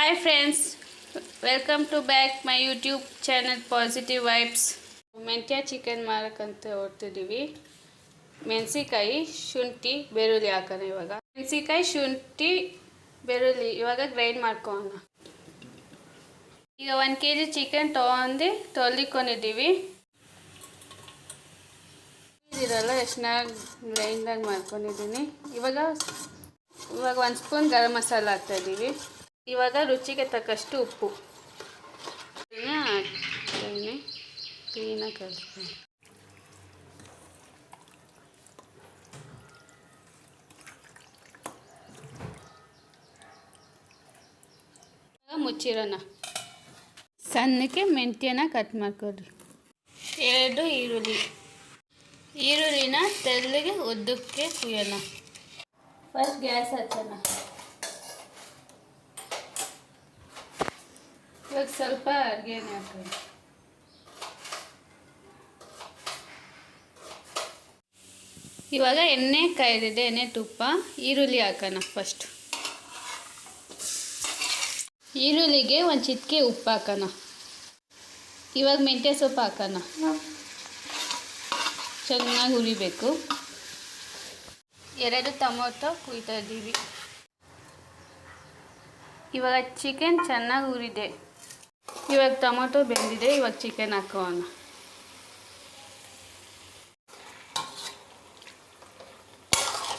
Hi friends, welcome to back my YouTube channel Positive Vibes. ಮೆಂತ್ಯ chicken ಮಾಡೋಕ್ಕಂತ ಹೊರ್ತಿದ್ದೀವಿ. ಮೆಣಸಿಕಾಯಿ, ಶುಂಠಿ, ಬೆಳ್ಳುಳ್ಳಿ ಹಾಕೋಣ ಇವಾಗ. ಮೆಣಸಿಕಾಯಿ, ಶುಂಠಿ, ಬೆಳ್ಳುಳ್ಳಿ ಇವಾಗ ಗ್ರೈಂಡ್ ಮಾಡ್ಕೊಳ್ಳೋಣ. ಈಗ 1 kg ಚಿಕನ್ ತೊಗೊಂಡು ತೊಳ್ಕೊಂಡಿದ್ದೀವಿ. ಇದೆಲ್ಲ ಚೆನ್ನಾಗಿ ಗ್ರೈಂಡಾಗಿ ಮಾಡ್ಕೊಂಡಿದ್ದೀನಿ. ಇವಾಗ 1 ಸ್ಪೂನ್ ಗರಂ ಮಸಾಲ ಹಾಕ್ತಾಯಿದ್ದೀವಿ. ಇವಾಗ ರುಚಿಗೆ ತಕ್ಕಷ್ಟು ಉಪ್ಪು ಹಾಕ್ತೀನಿ. ಕ್ಲೀನಾಗಿ ಕಲಿಸ್ತೀನಿ. ಮುಚ್ಚಿರೋಣ. ಸಣ್ಣಕ್ಕೆ ಮೆಂತ್ಯನ ಕಟ್ ಮಾಡ್ಕೊಳ್ರಿ. 2 ಈರುಳ್ಳಿನ ತೆಳ್ಳಗೆ ಉದ್ದಕ್ಕೆ ಕುಯ್ಯೋಣ. First gas ಹಚ್ಚೋಣ. ಇವಾಗ ಸ್ವಲ್ಪ ಅಡುಗೆನೇ ಹಾಕೋಣ. ಇವಾಗ ಎಣ್ಣೆ ಕಾಯ್ದಿದೆ, ಎಣ್ಣೆ ತುಪ್ಪ, ಈರುಳ್ಳಿ ಹಾಕೋಣ. ಫಸ್ಟ್ ಈರುಳ್ಳಿಗೆ 1 ಚಿಟಿಕೆ ಉಪ್ಪು ಹಾಕೋಣ. ಇವಾಗ ಮೆಂತ್ಯ ಸೊಪ್ಪು ಹಾಕೋಣ. ಚೆನ್ನಾಗಿ ಹುರಿಬೇಕು. 2 ಟೊಮೊಟೊ ಕುಯ್ತಾ ಇದ್ದೀವಿ. ಇವಾಗ ಚಿಕನ್ ಚೆನ್ನಾಗಿ ಹುರಿದೆ. ಇವಾಗ ಟೊಮೊಟೊ ಬೆಂದಿದೆ. ಇವಾಗ ಚಿಕನ್ ಹಾಕೋಣ.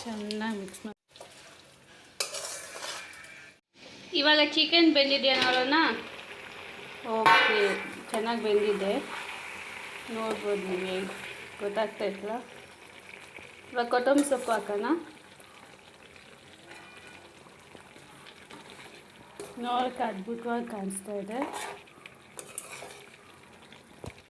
ಚೆನ್ನಾಗಿ ಮಿಕ್ಸ್ ಮಾಡಿ. ಇವಾಗ ಚಿಕನ್ ಬೆಂದಿದೆ ನೋಡೋಣ. ಓಕೆ, ಚೆನ್ನಾಗಿ ಬೆಂದಿದೆ. ನೋಡ್ಬೋದು ನೀವು, ಗೊತ್ತಾಗ್ತಾಯಿಲ್ಲ. ಇವಾಗ ಕೊತ್ತಂಬರಿ ಸೊಪ್ಪು ಹಾಕೋಣ. ನೋಡೋಕ್ಕೆ ಅದ್ಭುತವಾಗಿ ಕಾಣಿಸ್ತಾ ಇದೆ.